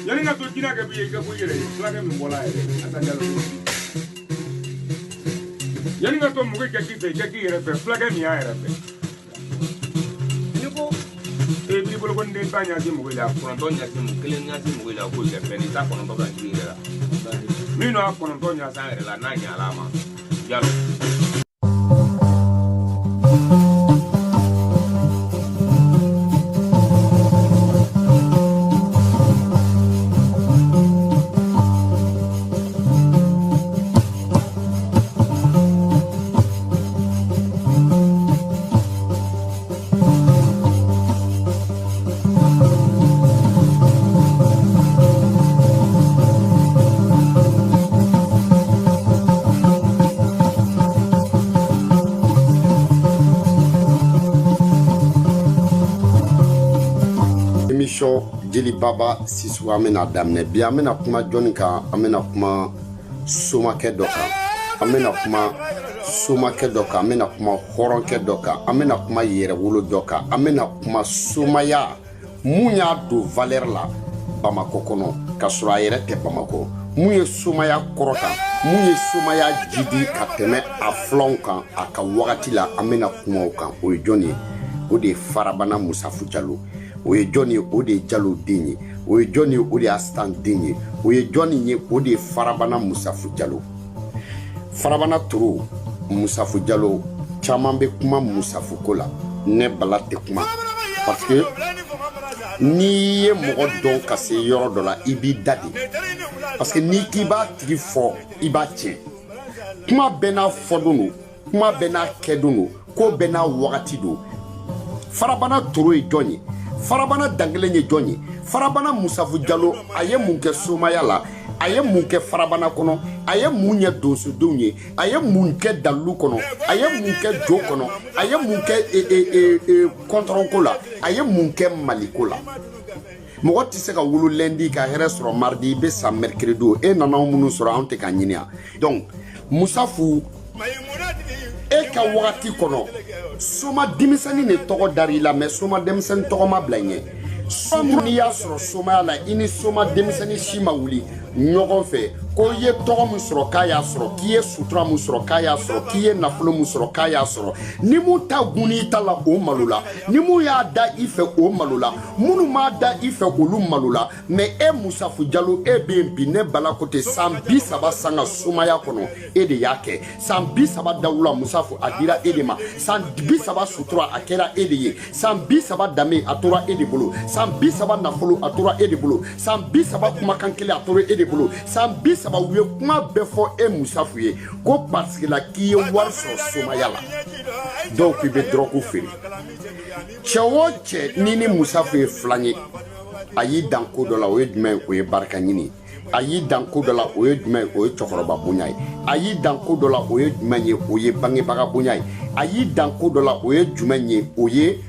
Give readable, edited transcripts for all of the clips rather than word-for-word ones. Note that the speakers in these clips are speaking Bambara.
Yani nga to kina ka biye ka boyere flaga mi bola ere ata jalo yani nga to mu ke ki ere fe flaga mi ere fe ni ko e bi bolo kon de tanya si mu la ko to nya si mu kelen nya si mu la ko le fe ni ta ko to ba ki ere la mi no ko to nya sa ere la na nya la ma jalo Jeli Baba Sisou amena damne bi amena kuma joni ka amena kuma somake doka amena kuma somake doka amena kuma horonke doka amena kuma yere wolo doka amena kuma somaya munya do valeur la Bamako kono kasura yere te Bamako munye somaya korota munye somaya jidi ka teme a flon kan aka wakati la amena kuma o kan o joni o de Farabana Musafu Jallo oye Johnny ode Jallo denye oye Johnny ode Astan denye oye Johnny nye ode Farabana Musafu Jallo Farabana Toro Musafu Jallo chaman be kuma Musafu kola ne balate kuma parce que ni ye mogo don ka se yoro do la ibi dadi parce que ni ki ba tigi fo iba tien kuma bena fodono kuma bena kedono ko bena wakati do Farabana Toro e Johnny Farabana dangele nye Johnny Farabana Musafu Jallo aye munke somaya la aye munke Farabana kono aye munye dosu dunye aye munke dalu kono aye munke jo kono aye munke kontronko la aye munke maliko la mogo ti se ka wulu lundi ka here soro mardi be sa mercredi e nana munu soro ante ka nyinia donc Musafu e ka wakati kono soma dimisani ne togo dari la mais soma demisani togo ma blanye soma ni ya soro soma la ini soma demisani shima wuli nyogon fe ko ye togo mu soro kaya soro kiye sutra mu soro kaya soro kiye nafolo mu soro kaya soro ni mu ta guni ta la o malula ni mu ya da ife o malula munu ma da ife olu malula mais e Musafu Jallo e be ne bala kote sambi saba sanga sumaya kono e de yake sambi saba dawula Musafu adira e de ma sambi saba sutra akera e de ye sambi saba dame atora e de bolo sambi saba nafolo atora e de bolo sambi saba kuma kankele atora e de bolo sambi saba wiye kuma befo e Musafu ye ko parce que la ki ye war so somaya la donc be droko feri chewoche nini Musafu ye flanye ayi danko do la o yedme o ye barka nyini ayi danko do la o yedme o ye chokoroba bunyai ayi danko do la o yedme ye o ye bange baga bunyai ayi danko do la o ye jumenye o ye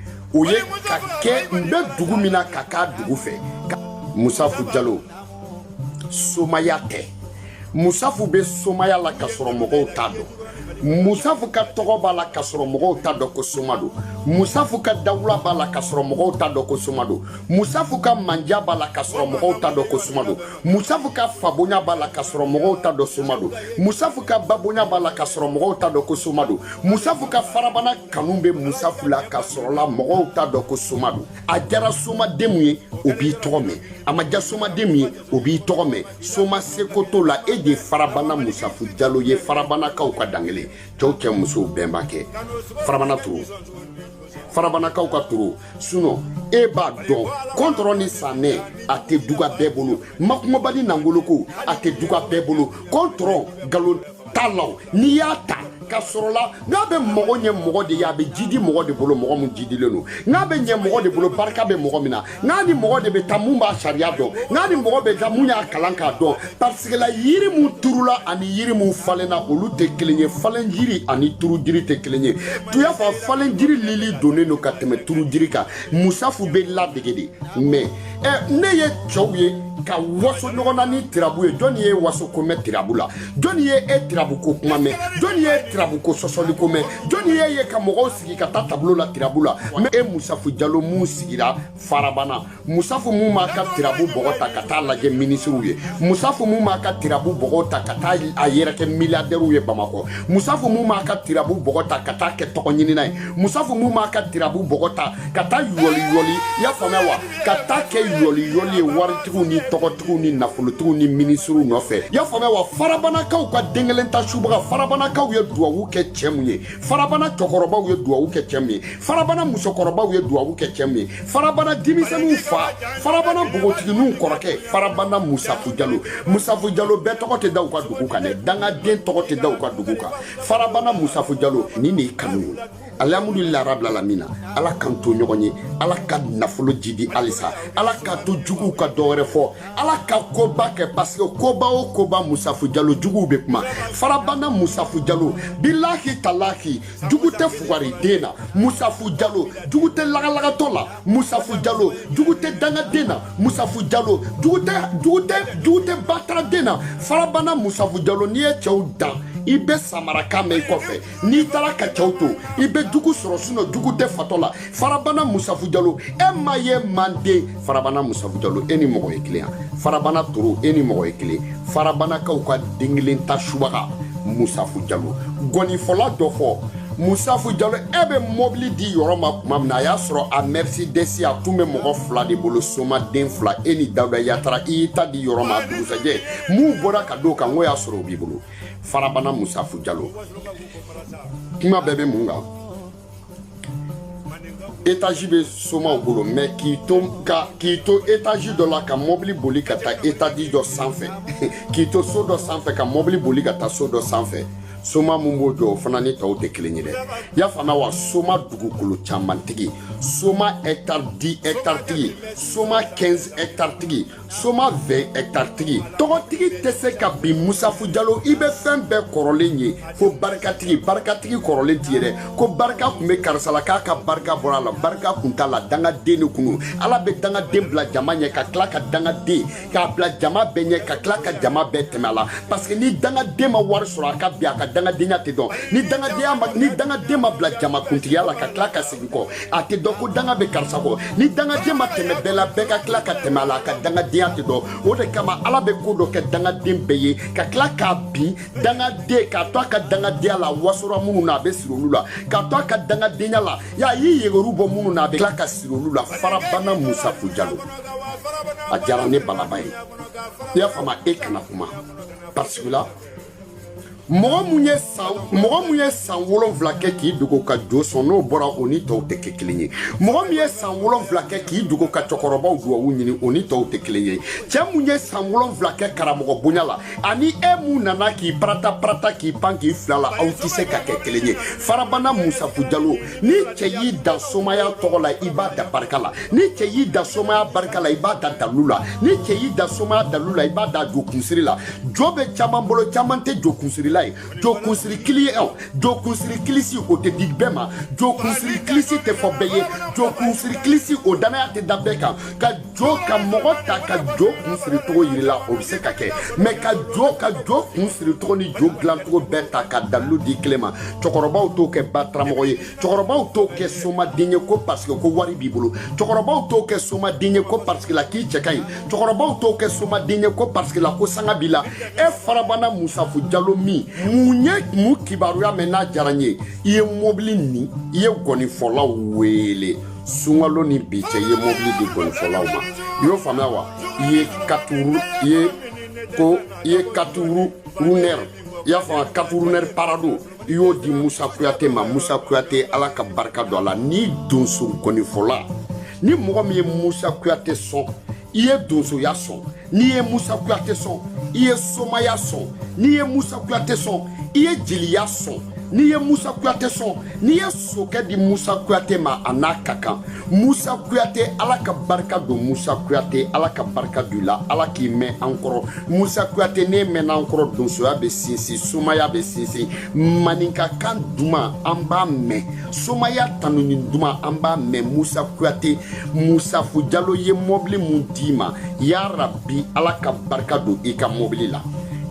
kake mbe dugu mina kaka dugu fe Musafu Jallo somaya te Musafu be somaya la kasoro mogo tado Musafu ka togo ba la kasoro mogo tado ko somado Musafu ka dawla ba la kasoro mogo tado ko somado Musafu ka manja ba la kasoro mogo tado ko somado Musafu ka fabonya ba la kasoro mogo tado somado Musafu ka babonya ba la kasoro mogo tado ko somado Musafu ka Farabana kanumbe Musafu la kasoro la mogo tado ko somado ajara soma demuye obi tome amaja soma demuye obi tome soma sekoto la e de Farabana Musafu Jallo ye Farabana ka ka dangele choke muso bemba ke Farabana Toro Farabana ka ka Toro suno e ba don contrôle sané a te duga bebolo makuma bali nangoloko a te duga bebolo contrôle galon talon niata kasorola ngabe mogo nye mogo de ya be jidi mogo de bolo mogo mun jidi leno ngabe nye mogo de bolo barka be mogo mina ngani mogo de be tamumba sharia do ngani mogo be jamunya kalanka do parce que la yiri mu turula ani yiri mu falena olu te kelenye falen yiri ani turu jiri te kelenye tu ya fa falen jiri lili donné no kateme turu jiri ka Musafu be la degede mais ne ye chouye ka waso ɲɔgɔnna ni tirabu ye jɔnni ye waso ko mɛn tirabu la jɔnni ye e tirabu ko kuma mɛn jɔnni ye tirabu ko sɔsɔli ko mɛn jɔnni ye ka mɔgɔw sigi ka taa tableau la tirabu la mais e Musafu Jalo mun sigira Farabana Musafu mun m'a ka tirabu bɔgɔ ta ka taa lajɛ ministres ye Musafu mun m'a ka tirabu bɔgɔ ta ka taa a yɛrɛ kɛ milliardaires ye Bamakɔ Musafu mun m'a ka tirabu bɔgɔ ta ka taa kɛ tɔgɔ ɲinina ye Musafu mun m'a ka tirabu bɔgɔ ta ka taa yɔli y'a faamuya wa ka taa kɛ yɔli ye waritigiw ni tɔgɔtigiw ni nafolotigiw ni ministres nɔfɛ y'a faamuya wa Farabanakaw ka den kelen ta subaga Farabanakaw ye duwawu kɛ cɛ mun ye Farabana cɛkɔrɔbaw ye duwawu kɛ cɛ mun ye Farabana musokɔrɔbaw ye duwawu kɛ cɛ mun ye Farabana denmisɛnninw fa Farabana bogotigininw kɔrɔkɛ Farabana Musafu Jalo bɛɛ tɔgɔ tɛ da u ka dugu kan dɛ dangaden tɔgɔ tɛ da u ka dugu kan Farabana Musafu Jalo ni de kanu ye alhamdulilahi rabbil alamin ala kan to ɲɔgɔn ye ala ka nafolo jidi alisa ala ka to juguw ka dɔwɛrɛ fɔ ala ka koba kɛ parce que koba o koba Musafu Jalo juguw bɛ kuma Farabana Musafu Jalo bilahi talahi jugu tɛ fugari den na Musafu Jalo jugu tɛ lagalagatɔ la Musafu Jalo jugu tɛ dangaden na Musafu Jalo jugu tɛ batara den na Farabana Musafu Jalo n'i ye cɛw dan i bɛ samaraka mɛn i kɔfɛ n'i taara ka cɛw to i bɛ jugu sɔrɔ sinon jugu tɛ fatɔ la Farabana Musafu Jalo e ma ye manden Farabana Musafu Jalo e ni mɔgɔ ye kelen Farabana Toro e ni mɔgɔ ye kelen Farabanakaw ka den kelen ta subaga Musafu Jalo gɔnifɔla dɔ fɔ Musafu Jalo e bɛ mobili di yɔrɔ ma tuma min na a y'a sɔrɔ a Mercedes a tun bɛ mɔgɔ fila de bolo Soma den fila e ni Dawuda Yatara i y'i ta di yɔrɔ ma dugusajɛ mun bɔra ka d'o kan n'o y'a sɔrɔ o b'i bolo Farabana Musafu Jalo kuma bɛɛ bɛ mun kan étage bɛ Somaw bolo mais k'i to étage dɔ la ka mobili boli ka taa étage dɔ sanfɛ k'i to so dɔ sanfɛ ka mobili boli ka taa so dɔ sanfɛ Soma mun b'o jɔ o fana ni tɔw tɛ kelen ye dɛ y'a faamuya wa Soma dugukolo camantigi Soma hectare 10 hectare tigi Soma 15 hectare tigi Soma 20 hectare tigi tɔgɔtigi tɛ se ka bin Musafu Jalo i bɛ fɛn bɛɛ kɔrɔlen ye fo barikatigi kɔrɔlen ti yɛrɛ ko barika kun bɛ karisa la k'a ka barika bɔra la barika kun t'a la dangaden de kun ala bɛ dangaden bila jama ɲɛ ka tila ka dangaden k'a bila jama bɛɛ ɲɛ ka tila ka jama bɛɛ tɛmɛ a la parce que ni dangaden ma wari sɔrɔ a ka bin a ka dangadenya tɛ dɔn ni dangaden ma bila jama kuntigiya la ka tila ka segin kɔ a tɛ dɔn ko danga bɛ karisa kɔ ni dangaden ma tɛmɛ bɛɛ la bɛɛ ka tila ka tɛmɛ a la a ka dangadenya tɛ dɔn o de kama ala bɛ ko dɔ kɛ dangaden bɛɛ ye ka tila k'a bin dangaden k'a to a ka dangadenya la wasora minnu na a bɛ siri olu la k'a to a ka dangadenya la y'a y'i yɛgɛru bɔ minnu na a bɛ tila ka siri olu la Farabana Musafu Jalo a diyara ne balaba ye i y'a faamu e kana kuma parce que la mɔgɔ mun ye san 7 kɛ k'i dogo ka jo sɔn n'o bɔra o ni tɔw tɛ kɛ kelen ye mɔgɔ min ye san 7 kɛ k'i dogo ka cɛkɔrɔbaw duwawu ɲini o ni tɔw tɛ kelen ye cɛ mun ye san 7 kɛ karamɔgɔ bonya la ani e mun nana k'i parata k'i pan k'i fila la aw tɛ se ka kɛ kelen ye Farabana Musafu Jalo ni cɛ y'i da somaya tɔgɔ la i b'a da barika la ni cɛ y'i da somaya barika la i b'a da dalu la ni cɛ y'i da somaya dalu la i b'a da jo kunsiri la jo bɛ caman bolo caman tɛ jo kunsiri la jo kunsiri kilisi o tɛ di bɛɛ ma jo kunsiri kilisi tɛ fɔ bɛɛ ye jo kunsiri kilisi o danaya tɛ da bɛɛ kan ka jo ka mɔgɔ ta ka jo kunsiri togo yirila o bɛ se ka kɛ mais ka jo kunsiri togo ni jo dilan togo bɛɛ ta ka dalu di kelen ma cɛkɔrɔbaw t'o kɛ bataramɔgɔ ye cɛkɔrɔbaw t'o kɛ somaden ye ko parce que ko wari b'i bolo cɛkɔrɔbaw t'o kɛ somaden ye ko parce que la k'i cɛ ka ɲi cɛkɔrɔbaw t'o kɛ somaden ye ko parce que la ko sanga b'i la e Farabana Musafu Jalo min mun kibaruya mɛn n'a diyara n ye i ye mobili ni i ye gɔnifɔlaw wele sunkalo ni bi cɛ i ye mobili di gɔnifɔlaw ma i y'o faamuya wa i ye katuru runɛri i y'a faamuya katuru runɛri parado i y'o di Musa Kuyate ma Musa Kuyate ala ka barika don a la ni donso gɔnifɔla ni mɔgɔ min ye Musa Kuyate sɔn i ye donsoya sɔn n'i ye Musa Kuyate sɔn i ye somaya sɔn n'i ye Musa Kuyate sɔn i ye jeliya sɔn ni ye Musa Kuyate son ni ye sokɛ di Musa Kuyate ma a n'a ka kan Musa Kuyate ala ka barika don Musa Kuyate ala ka barika don la ala k'i mɛn an kɔrɔ Musa Kuyate ne mɛn an kɔrɔ donsoya bɛ sinsin sumaya bɛ sinsin maninka kan duman an b'a mɛn sumaya tanuni duman an b'a mɛn Musa Kuyate Musa Jalo ye mobili mun d'i ma ya Rabbi ala ka barika don i ka mobili la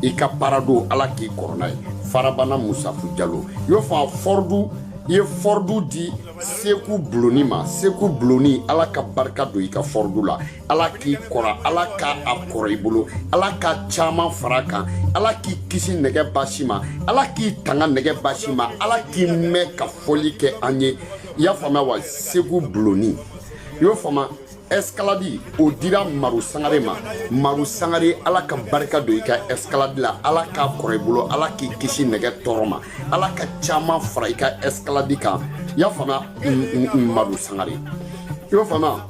i ka parado ala k'i kɔrɔna ye Farabana Musa Jalo yo fa Fordu ye Fordu di Seku Bloni ma Seku Bloni ala ka barika don i ka Fordu la ala k'i kɔrɔ ala ka a kɔrɔ i bolo ala ka caman fara kan ala k'i kisi nɛgɛ basi ma ala k'i tanga nɛgɛ basi ma ala k'i mɛn ka fɔli kɛ an ye y'a faamuya wa Seku Bloni yo fama escalade o dira Maru Sangare ma Maru Sangare ala ka barika do i ka escalade la ala ka kɔrɔ i bolo ala k'i kisi nɛgɛ tɔɔrɔ ma ala ka caman fara i ka escalade kan y'a faamuya Maru Sangare yo fama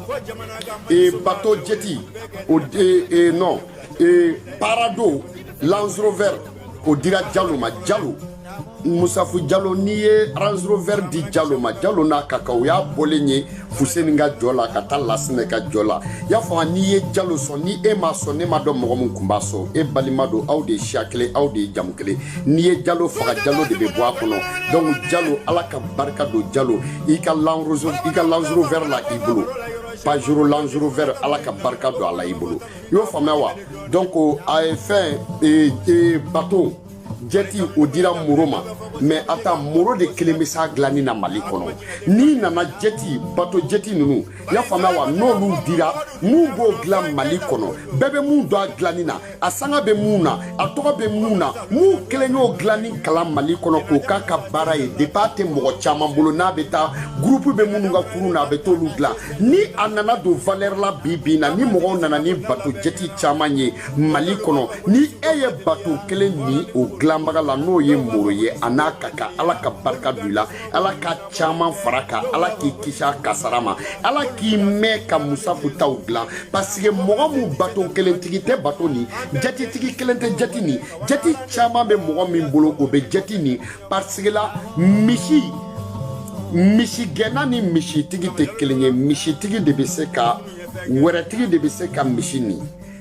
bateau jeti o non parado Range Rover o dira Jalo ma Jalo Musafu Jalo ni ye Range Rover di Jalo ma Jalo n'a ka kan o y'a bɔlen ye Fuseni ka jɔ la ka taa Lasine ka jɔ la y'a fɔ n'i ye Jalo sɔn ni e ma sɔn ne ma dɔn mɔgɔ min kun b'a sɔn e balima don aw de ye siya kelen aw de ye jamu kelen n'i ye Jalo faga Jalo de bɛ bɔ a kɔnɔ donc Jalo ala ka barika don Jalo i ka Range Rover la i bolo Pajero Range Rover ala ka barika don a la i bolo i y'o faamuya wa donc a ye fɛn bateau jeti o dira Moro ma mais ata Moro de kelen bɛ sa dilanni na Mali kɔnɔ n'i nana jeti bateau jeti ninnu y'a faamuya wa n'olu dira mun b'o dilan Mali kɔnɔ bɛɛ bɛ mun dɔn a dilanni na a sanga bɛ mun na a tɔgɔ bɛ mun na mun kelen y'o dilanni kalan Mali kɔnɔ k'o k'a ka baara ye depuis a tɛ mɔgɔ caman bolo n'a bɛ taa groupe bɛ minnu ka kurun na a bɛ t'olu dilan ni a nana don valeur la bi na ni mɔgɔw nana ni bateau jeti caman ye Mali kɔnɔ ni e ye bateau kelen ni o dilanbaga la n'o ye Moro ye a n'a ka kan ala ka barika don i la ala ka caman fara kan ala k'i kisi a kasara ma ala k'i mɛn ka Musafu taw dilan parce que mɔgɔ min bateau kelen tigi tɛ bateau ni jeti tigi kelen tɛ jeti ni jeti caman bɛ mɔgɔ min bolo o bɛ jeti ni parce que la misigɛnna ni misitigi tɛ kelen ye misitigi de bɛ se ka wɛrɛtigi de bɛ se ka misi ni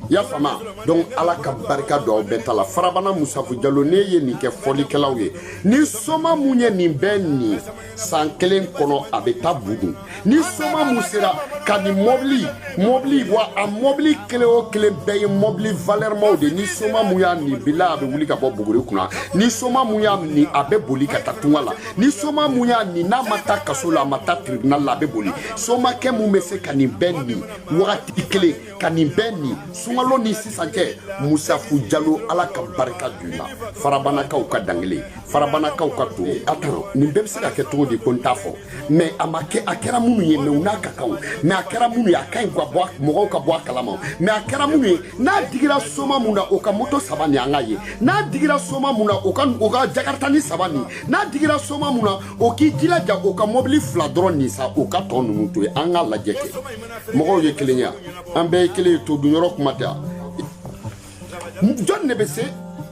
y'a faamuya donc ala ka barika don aw bɛɛ ta la Farabana Musafu Jalo ne ye nin kɛ fɔlikɛlaw ye ni soma mun ye nin bɛɛ nin san kelen kɔnɔ a bɛ taa bugun ni soma mun sera ka nin mobili wa a mobili kelen o kelen bɛɛ ye mobili valeur de ni soma mun y'a nin bila a bɛ wuli ka bɔ buguri kunna ni soma mun y'a nin a bɛ boli ka taa tunga la ni soma mun y'a nin n'a ma taa kaso la a ma taa tribunal la a bɛ boli somakɛ mun bɛ se ka nin bɛɛ nin wagati kelen ka nin bɛɛ nin sunkalo ni sisan cɛ Musafu Jalo ala ka barika don i la Farabanakaw ka dangele Farabanakaw ka to attends nin bɛɛ bɛ se ka kɛ cogo di ko n t'a fɔ mais a ma kɛ a kɛra minnu ye mais u n'a ka kan mais a kɛra minnu ye a ka ɲi ka bɔ mɔgɔw ka bɔ a kalama mais a kɛra minnu ye n'a digira soma mun na o ka moto saba ni an ka ye n'a digira soma mun na o ka Jakarta ni saba ni n'a digira soma mun na o k'i jilaja o ka mobili fila dɔrɔn nin sa o ka tɔ ninnu to ye an ka lajɛ kɛ mɔgɔw ye kelen ye an bɛɛ ye kelen ye to dun yɔrɔ kuma tɛ jɔn ne bɛ se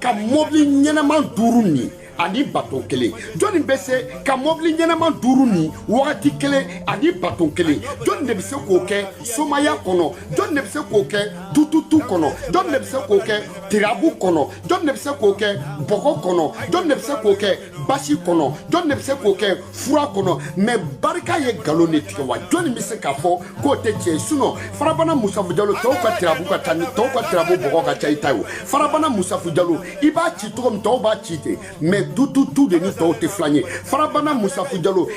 ka mobili ɲɛnama 5 ni ani bateau kelen jɔn bɛ se ka mobili ɲɛnama 5 ni wagati kelen ani bateau kelen jɔn de bɛ se k'o kɛ somaya kɔnɔ jɔn de bɛ se k'o kɛ tututu kɔnɔ jɔn de bɛ se k'o kɛ tirabu kɔnɔ jɔn de bɛ se k'o kɛ bɔgɔ kɔnɔ jɔn de bɛ se k'o kɛ basi kɔnɔ jɔn de bɛ se k'o kɛ fura kɔnɔ mais barika ye nkalon de tigɛ wa jɔn bɛ se k'a fɔ k'o tɛ tiɲɛ sinon Farabana Musafu Jalo tɔw ka tirabu ka ca ni tɔw ka tirabu bɔgɔ ka ca i ta ye o Farabana Musafu Jalo i b'a ci cogo min tɔw b'a ci ten mais tututu de ni tɔw tɛ filan ye Farabana Musafu Jalo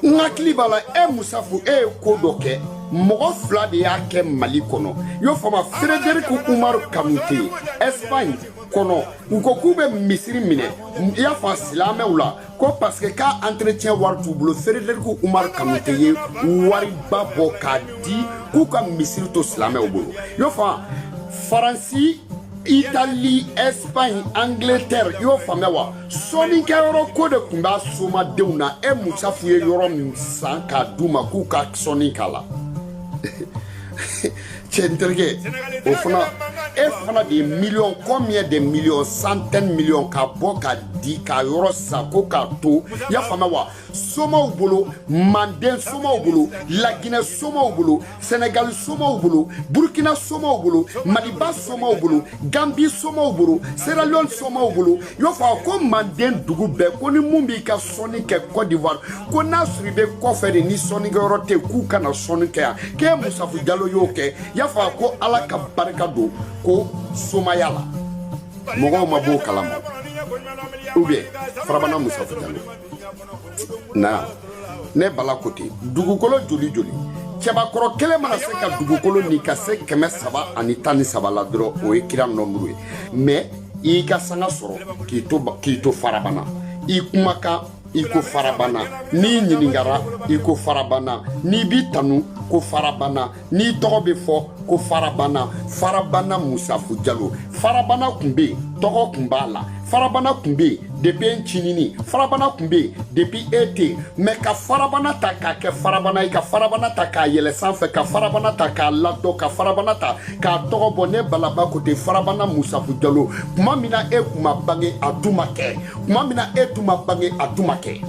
n hakili b'a la Musafu ye ko dɔ kɛ mɔgɔ 2 de y'a kɛ Mali kɔnɔ y'o faamuya Frédéric Umaru Kanute Espagne kɔnɔ u ko k'u bɛ misiri minɛ i y'a fɔ silamɛw la ko parce que k'a entretien wari t'u bolo Frédéric Umaru Kanute ye wariba bɔ k'a di k'u ka misiri to silamɛw bolo y'o faamuya Faransi Italie, Espagne, Angleterre, y'o faamuya wa sɔnnikɛyɔrɔ ko de tun b'a somadenw na Musafu ye yɔrɔ min san k'a d'u ma k'u ka sɔnni k'a la Tchentergue, au fond, et fana des millions, combien de millions, centaines de millions, ka di, ka yorosa, ka to, ya fama wa, soma au boulot, Mandin soma au boulot, la Guinée soma au boulot, Sénégal soma au boulot, Burkina soma au boulot, Maliba soma au boulot, Gambie soma au boulot, Sierra Leone soma au boulot, yo fa ko Mandin dugu be, ko ni mumbi ka soni ke Côte d'Ivoire, ko na suribe ko fere ni soni ke rote ku kana soni ke Moussafou Diallo yo ke, ya fa ko ala ka barka do ko somayala mogo mabo kalama ou bien Farabana Moussafou Diallo na ne bala côté dugukolo joli ceba koro kele mana se ka dugukolo ni ka se kɛmɛ 3 ani 13 la dro o e kira nombre ye mais i ka sanga soro k'i to Farabana i kumaka i ko Farabana ni ɲiningara i ko Farabana ni bi tanu ko Farabana ni tɔgɔ bɛ fɔ ko Farabana Moussafou Diallo Farabana kun bɛ tɔgɔ kun b'a la Farabana kun bɛ depuis Ncinini Farabana kun bɛ depuis été mais ka Farabana ta k'a kɛ Farabana ye ka Farabana ta k'a yɛlɛ sanfɛ ka Farabana ta k'a ladon ka Farabana ta k'a tɔgɔ bɔ ne balaba côté Farabana Moussafou Diallo kuma min na e kun ma bange a dun ma kɛ kuma min na e tun ma bange a dun ma kɛ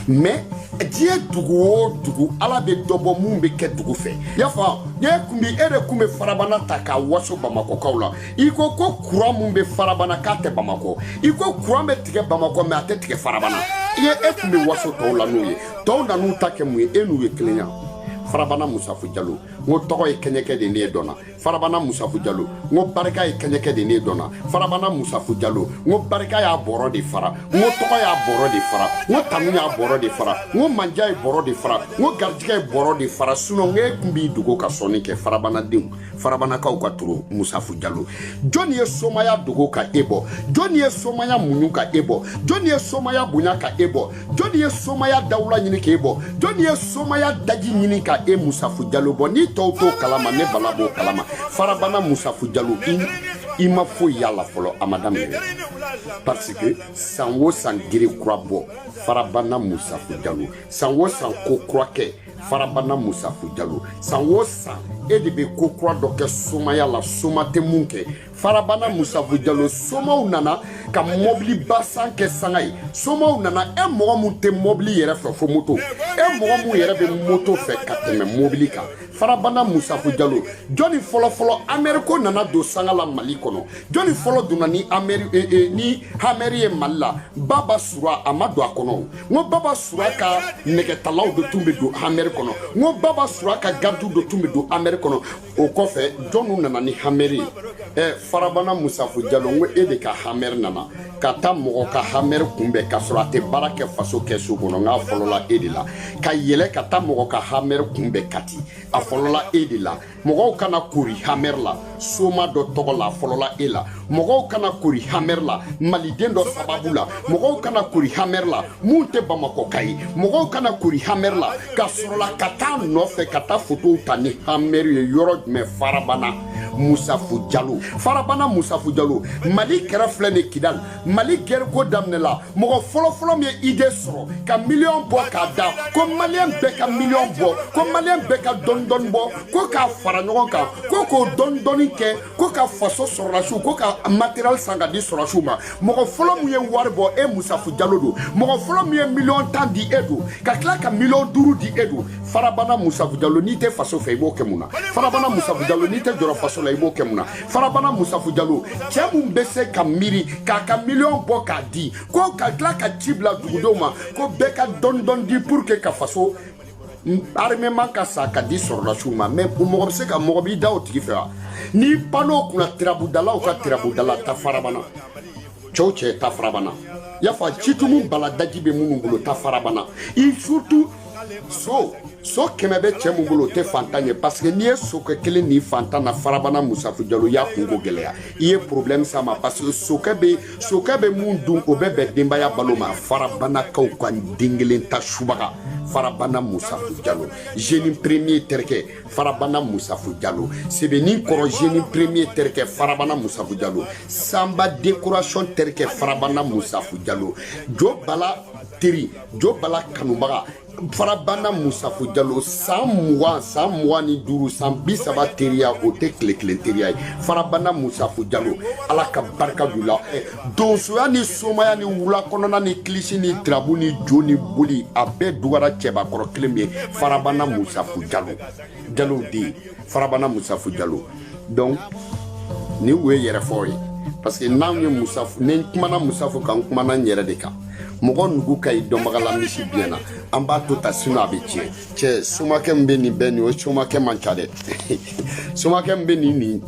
mais diɲɛ dugu o dugu ala bɛ dɔ bɔ mun bɛ kɛ dugu fɛ y'a fɔ ne kun bɛ e de kun bɛ Farabana ta k'a waso Bamakɔkaw la i ko courant mun bɛ Farabana k'a tɛ Bamakɔ i ko courant bɛ tigɛ Bamakɔ mais a tɛ tigɛ Farabana e kun bɛ waso tɔw la n'o ye tɔw nan'u ta kɛ mun ye e n'u ye kelen ya Farabana Moussafou Diallo ngo tɔgɔ ye kɛɲɛkɛ de ne dɔnna Farabana Moussafou Diallo ngo barika ye kɛɲɛkɛ de ne dɔnna Farabana Moussafou Diallo ngo barika y'a bɔrɔ de fara ngo tɔgɔ y'a bɔrɔ de fara ngo tanu y'a bɔrɔ de fara ngo manja ye bɔrɔ de fara ngo garijɛgɛ ye bɔrɔ de fara sinon nge kun b'i dogo ka sɔnni kɛ Farabana denw Farabanakaw ka turu Moussafou Diallo jɔnni ye somaya dogo ka e bɔ jɔnni ye somaya muɲu ka e bɔ jɔnni ye somaya bonya ka e bɔ jɔnni ye somaya dawula ɲini k'e bɔ jɔnni ye somaya daji ɲini ka e Moussafou Diallo bɔ ni tɔw to kalama ne bala b'o kalama Farabana Moussafou Diallo i ma foyi y'a la fɔlɔ a ma daminɛ parce que san o san giri kura bɔ Farabana Moussafou Diallo san o san ko kura kɛ Farabana Moussafou Diallo san o san e de bɛ ko kura dɔ kɛ somaya la soma tɛ mun kɛ Farabana Moussafou Diallo somaw nana ka mobili basan kɛ sanga ye somaw nana e mɔgɔ mun tɛ mobili yɛrɛ fɛ fo moto e mɔgɔ mun yɛrɛ bɛ moto fɛ ka tɛmɛ mobili kan Farabana Moussafou Diallo jɔnni fɔlɔ Amérique nana don sanga la Mali kɔnɔ jɔnni fɔlɔ donna ni Hameri ye Mali la Baba Sura a ma don a kɔnɔ ngo Baba Sura ka nɛgɛtalaw de tun bɛ don Hameri kɔnɔ ngo Baba Sura ka gardiw de tun bɛ don Hameri kɔnɔ o kɔfɛ jɔnniw nana ni Hameri Farabana Moussafou Diallo ngo e de ka Hameri nana ka taa mɔgɔ ka Hameri kunbɛn ka sɔrɔ a tɛ baara kɛ faso kɛsu kɔnɔ nka fɔlɔla e de la ka yɛlɛ ka taa mɔgɔ ka Hameri kunbɛn Kati a fɔlɔla e de la mɔgɔw kana kori Hameri la soma dɔ tɔgɔ la a fɔlɔla e la mɔgɔw kana kori Hameri la maliden dɔ sababu la mɔgɔw kana kori Hameri la mun tɛ Bamakɔ ka ye mɔgɔw kana kori Hameri la ka sɔrɔla ka taa nɔfɛ ka taa photo ta ni Hameri ye yɔrɔ jumɛn Farabana Moussafou Diallo Farabana Moussafou Diallo Mali kɛra filɛ ni Kidal Mali guerre ko daminɛ la mɔgɔ fɔlɔ min ye idée sɔrɔ ka million bɔ k'a da ko malien bɛɛ ka million bɔ ko malien bɛɛ ka dɔɔni bɔ ko k'a fara ɲɔgɔn kan ko k'o dɔɔni kɛ ko ka faso sɔrɔlasiw ko ka matériel san ka di sɔrɔlasiw ma mɔgɔ fɔlɔ min ye wari bɔ e Moussafou Diallo don mɔgɔ fɔlɔ min ye million 10 di e don ka tila ka million 5 di e don Farabana Moussafou Diallo n'i tɛ faso fɛ i b'o kɛ mun na Farabana Moussafou Diallo n'i tɛ jɔrɔ faso la i b'o kɛ mun na Farabana Moussafou Diallo cɛ mun bɛ se ka miiri k'a ka million bɔ k'a di ko ka tila ka ci bila dugudenw ma ko bɛɛ ka dɔɔni di pour que ka faso armement ka sa ka di sɔrɔlasiw ma mais mɔgɔ bɛ se ka mɔgɔ b'i da o tigi fɛ wa n'i pan'o kunna tirabudalaw ka tirabudala ta Farabana cɛw cɛ ta Farabana y'a fɔ citumu baladaji bɛ minnu bolo ta Farabana i surtout so kɛmɛ bɛ cɛ mun bolo o tɛ fantan ye parce que n'i ye sokɛ kelen ni fantan na Farabana Moussafou Diallo y'a kungo gɛlɛya i ye problème s'a ma parce que sokɛ bɛ mun dun o bɛ bɛn denbaya balo ma Farabanakaw ka den kelen ta subaga Farabana Moussafou Diallo génie premier terikɛ Farabana Moussafou Diallo sɛbɛnni kɔrɔ génie premier terikɛ Farabana Moussafou Diallo Samba décoration terikɛ Farabana Moussafou Diallo Jo Bala kanubaga Farabana Mousafou Diallo san mugan ni duuru san 30 teriya o tɛ tile kelen teriya ye. Farabana Mousafou Diallo ala ka barika d'u la. Donsoya ni somaya ni wula kɔnɔna ni kilisi ni tirabu ni jo ni boli a bɛɛ dugara cɛbakɔrɔ kelen min ye Farabana Mousafou Diallo de Farabana Mousafou Diallo. Donc ni o ye yɛrɛ fɔ ye parce que n'anw ye Mousafou ni kumana Mousafou kan kumana n yɛrɛ de kan. Mɔgɔ nugu ka i dɔnbaga la misi biɲɛ na an b'a to ta sinon a bɛ tiɲɛ. Cɛ somakɛ min bɛ nin bɛɛ nin o somakɛ man ca dɛ somakɛ min bɛ nin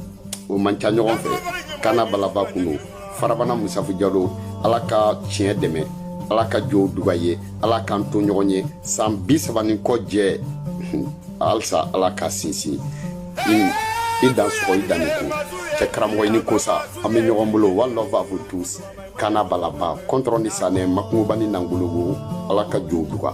o man ca ɲɔgɔn fɛ kana balaba kun don. Farabana Mousafou Diallo ala ka tiɲɛ dɛmɛ ala ka jɔw duga ye ala k'an to ɲɔgɔn ye san 30 ni kɔ jɛ halisa ala ka sinsin i dan sɔgɔ i dan ni ko cɛ karamɔgɔ i ni ko sa an bɛ ɲɔgɔn bolo one love à vous tous kana balaba contre ni sanɛ makumubani nangologo ala ka jɔw duga.